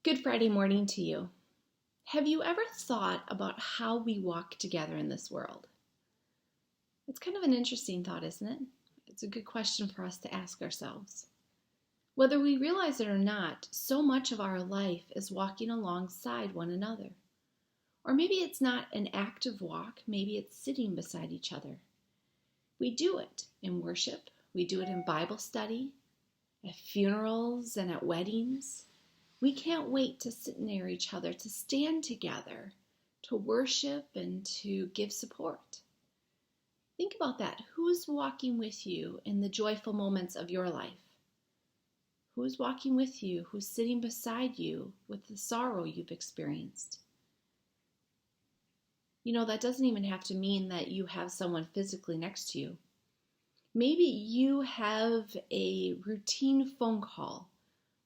Good Friday morning to you. Have you ever thought about how we walk together in this world? It's kind of an interesting thought, isn't it? It's a good question for us to ask ourselves. Whether we realize it or not, so much of our life is walking alongside one another. Or maybe it's not an active walk, maybe it's sitting beside each other. We do it in worship, we do it in Bible study, at funerals and at weddings. We can't wait to sit near each other, to stand together, to worship and to give support. Think about that. Who's walking with you in the joyful moments of your life? Who's walking with you? Who's sitting beside you with the sorrow you've experienced? That doesn't even have to mean that you have someone physically next to you. Maybe you have a routine phone call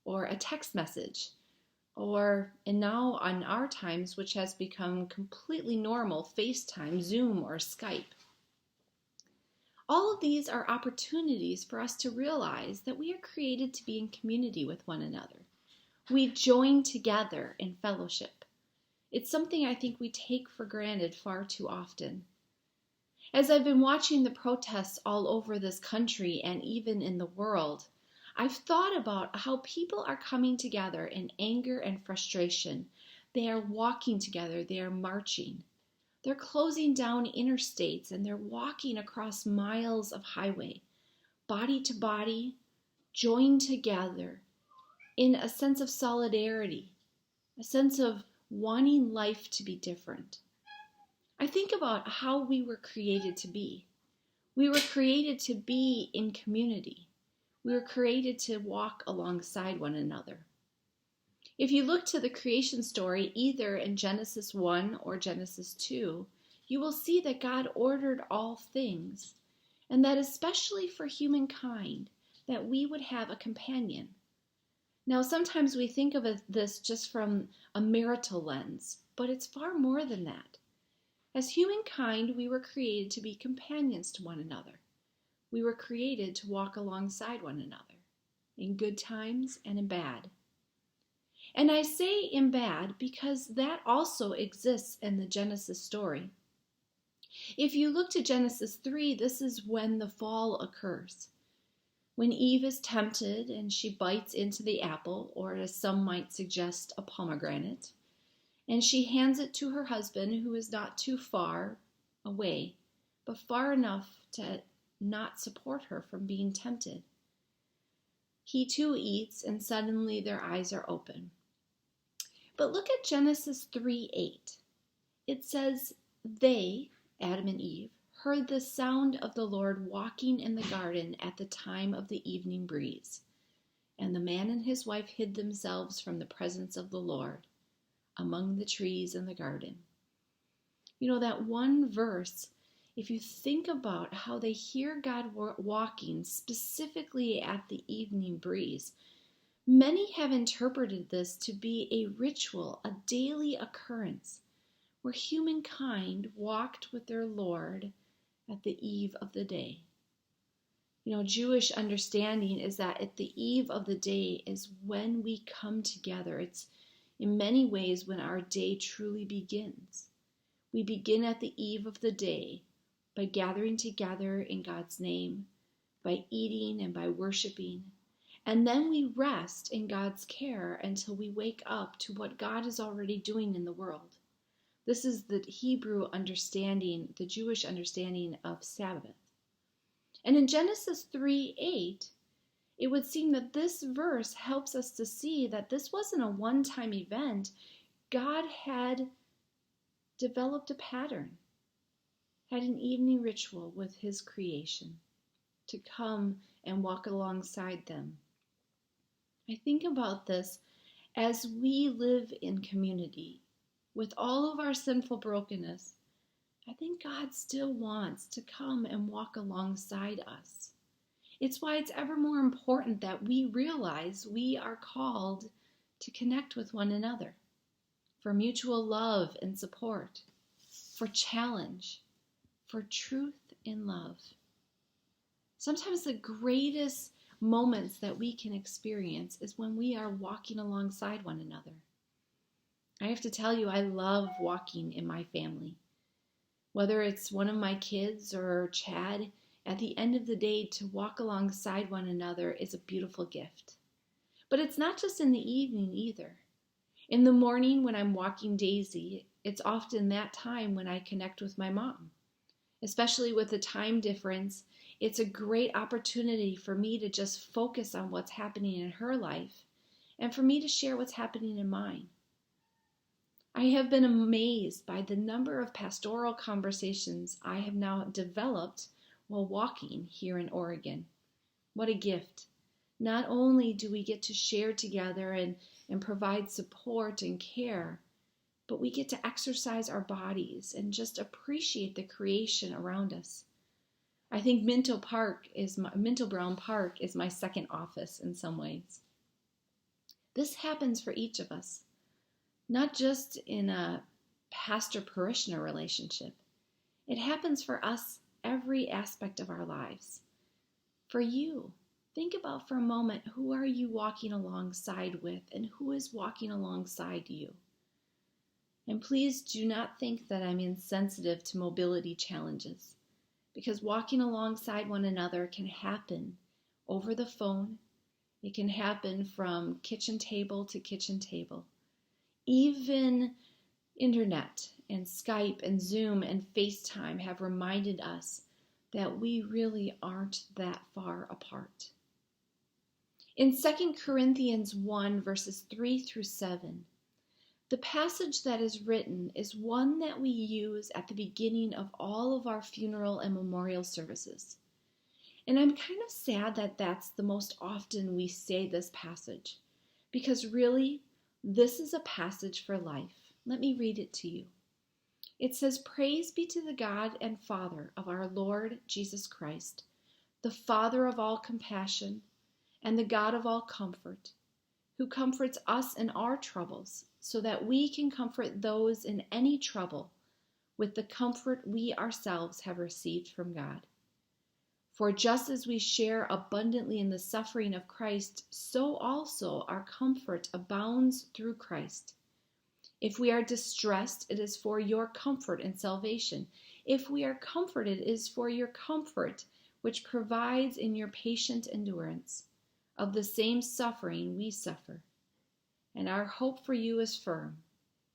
or a text message, and now on our times, which has become completely normal, FaceTime, Zoom, or Skype. All of these are opportunities for us to realize that we are created to be in community with one another. We join together in fellowship. It's something I think we take for granted far too often. As I've been watching the protests all over this country and even in the world, I've thought about how people are coming together in anger and frustration. They are walking together, they are marching. They're closing down interstates and they're walking across miles of highway, body to body, joined together in a sense of solidarity, a sense of wanting life to be different. I think about how we were created to be. We were created to be in community. We were created to walk alongside one another. If you look to the creation story, either in Genesis 1 or Genesis 2, you will see that God ordered all things, and that especially for humankind, that we would have a companion. Now, sometimes we think of this just from a marital lens, but it's far more than that. As humankind, we were created to be companions to one another. We were created to walk alongside one another, in good times and in bad. And I say in bad because that also exists in the Genesis story. If you look to Genesis 3, this is when the fall occurs. When Eve is tempted and she bites into the apple, or as some might suggest, a pomegranate, and she hands it to her husband, who is not too far away, but far enough to not support her from being tempted. He too eats, and suddenly their eyes are open. But look at Genesis 3:8. It says, they, Adam and Eve, heard the sound of the Lord walking in the garden at the time of the evening breeze. And the man and his wife hid themselves from the presence of the Lord among the trees in the garden. That one verse, if you think about how they hear God walking specifically at the evening breeze, many have interpreted this to be a ritual, a daily occurrence, where humankind walked with their Lord at the eve of the day. Jewish understanding is that at the eve of the day is when we come together. It's in many ways when our day truly begins. We begin at the eve of the day by gathering together in God's name, by eating and by worshiping. And then we rest in God's care until we wake up to what God is already doing in the world. This is the Hebrew understanding, the Jewish understanding of Sabbath. And in Genesis 3:8, it would seem that this verse helps us to see that this wasn't a one-time event. God had developed a pattern, had an evening ritual with his creation to come and walk alongside them. I think about this as we live in community with all of our sinful brokenness. I think God still wants to come and walk alongside us. It's why it's ever more important that we realize we are called to connect with one another for mutual love and support, for challenge, for truth in love. Sometimes the greatest moments that we can experience is when we are walking alongside one another. I have to tell you, I love walking in my family. Whether it's one of my kids or Chad, at the end of the day, to walk alongside one another is a beautiful gift. But it's not just in the evening either. In the morning when I'm walking Daisy, it's often that time when I connect with my mom. Especially with the time difference, it's a great opportunity for me to just focus on what's happening in her life and for me to share what's happening in mine. I have been amazed by the number of pastoral conversations I have now developed while walking here in Oregon. What a gift. Not only do we get to share together and provide support and care, but we get to exercise our bodies and just appreciate the creation around us. I think Minto Brown Park is my second office in some ways. This happens for each of us, not just in a pastor-parishioner relationship. It happens for us every aspect of our lives. For you, think about for a moment, who are you walking alongside with and who is walking alongside you? And please do not think that I'm insensitive to mobility challenges, because walking alongside one another can happen over the phone. It can happen from kitchen table to kitchen table. Even internet and Skype and Zoom and FaceTime have reminded us that we really aren't that far apart. In 2 Corinthians 1, verses 3 through 7, the passage that is written is one that we use at the beginning of all of our funeral and memorial services. And I'm kind of sad that that's the most often we say this passage, because really, this is a passage for life. Let me read it to you. It says, "Praise be to the God and Father of our Lord Jesus Christ, the Father of all compassion and the God of all comfort, who comforts us in our troubles, so that we can comfort those in any trouble with the comfort we ourselves have received from God. For just as we share abundantly in the suffering of Christ, so also our comfort abounds through Christ. If we are distressed, it is for your comfort and salvation. If we are comforted, it is for your comfort, which provides in your patient endurance of the same suffering we suffer. And our hope for you is firm,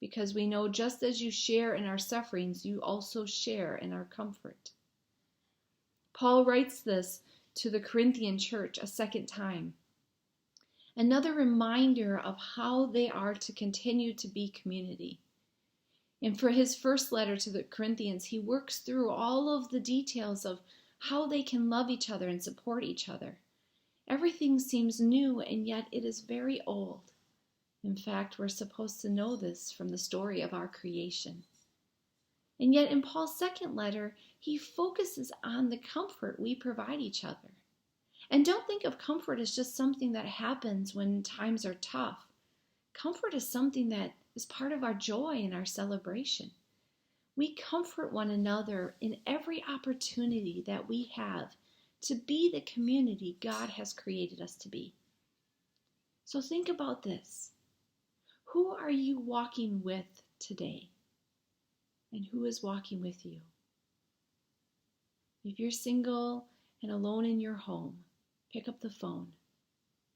because we know just as you share in our sufferings, you also share in our comfort." Paul writes this to the Corinthian church a second time. Another reminder of how they are to continue to be community. And for his first letter to the Corinthians, he works through all of the details of how they can love each other and support each other. Everything seems new, and yet it is very old. In fact, we're supposed to know this from the story of our creation. And yet in Paul's second letter, he focuses on the comfort we provide each other. And don't think of comfort as just something that happens when times are tough. Comfort is something that is part of our joy and our celebration. We comfort one another in every opportunity that we have to be the community God has created us to be. So think about this. Who are you walking with today? And who is walking with you? If you're single and alone in your home, pick up the phone.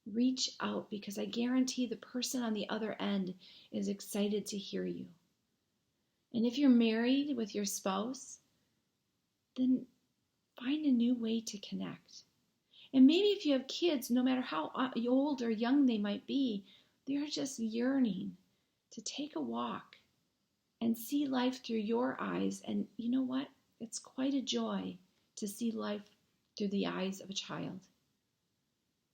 Reach out, because I guarantee the person on the other end is excited to hear you. And if you're married with your spouse, then find a new way to connect. And maybe if you have kids, no matter how old or young they might be, they're just yearning to take a walk and see life through your eyes. And you know what? It's quite a joy to see life through the eyes of a child.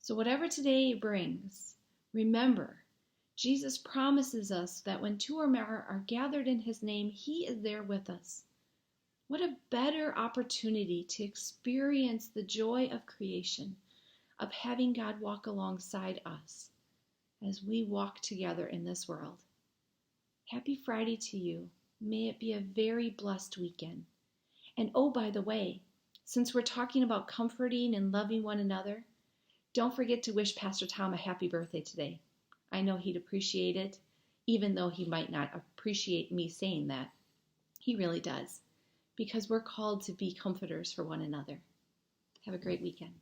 So whatever today brings, remember, Jesus promises us that when two or more are gathered in his name, he is there with us. What a better opportunity to experience the joy of creation, of having God walk alongside us as we walk together in this world. Happy Friday to you. May it be a very blessed weekend. And oh, by the way, since we're talking about comforting and loving one another, Don't forget to wish Pastor Tom a happy birthday today. I know he'd appreciate it, even though he might not appreciate me saying that. He really does, because we're called to be comforters for one another. Have a great weekend.